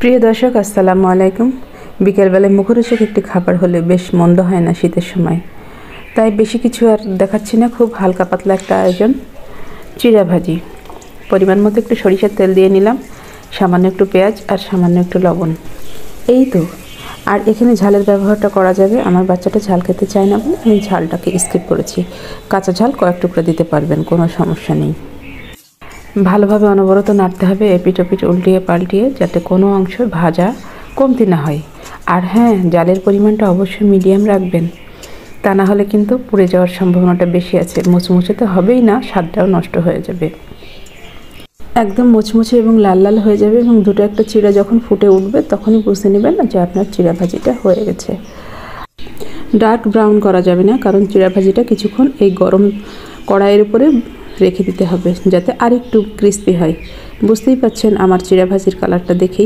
প্রিয় দর্শক, আসসালামু আলাইকুম। বিকেলবেলায় মুখরোচক একটি খাবার হলে বেশ মন্দ হয় না শীতের সময়। তাই বেশি কিছু আর দেখাচ্ছি না, খুব হালকা পাতলা একটা আয়োজন। চিড়া ভাজি। পরিমাণ মতো একটু সরিষার তেল দিয়ে নিলাম, সামান্য একটু পেঁয়াজ আর সামান্য একটু লবণ, এই তো। আর এখানে ঝালের ব্যবহারটা করা যাবে। আমার বাচ্চাটা ঝাল খেতে চায় না বলে আমি ঝালটাকে স্কিপ করেছি। কাঁচা ঝাল কয়েক টুকরা দিতে পারবেন, কোনো সমস্যা নেই। ভালোভাবে অনবরত নাড়তে হবে, এপিঠ ওপিঠ উল্টিয়ে পাল্টিয়ে, যাতে কোনো অংশ ভাজা কমতি না হয়। আর হ্যাঁ, জালের পরিমাণটা অবশ্যই মিডিয়াম রাখবেন, তা না হলে কিন্তু পুড়ে যাওয়ার সম্ভাবনাটা বেশি আছে। মুচমুচে তো হবেই না, স্বাদটাও নষ্ট হয়ে যাবে। একদম মুচমুচে এবং লাল লাল হয়ে যাবে এবং দুটো একটা চিড়া যখন ফুটে উঠবে তখনই বুঝে নেবেন যে আপনার চিড়া ভাজিটা হয়ে গেছে। ডার্ক ব্রাউন করা যাবে না, কারণ চিড়া ভাজিটা কিছুক্ষণ এই গরম কড়াইয়ের উপরে রেখে দিতে হবে যাতে আরেকটু ক্রিস্পি হয়। বুঝতেই পাচ্ছেন আমার চিড়া ভাজির কালারটা দেখেই।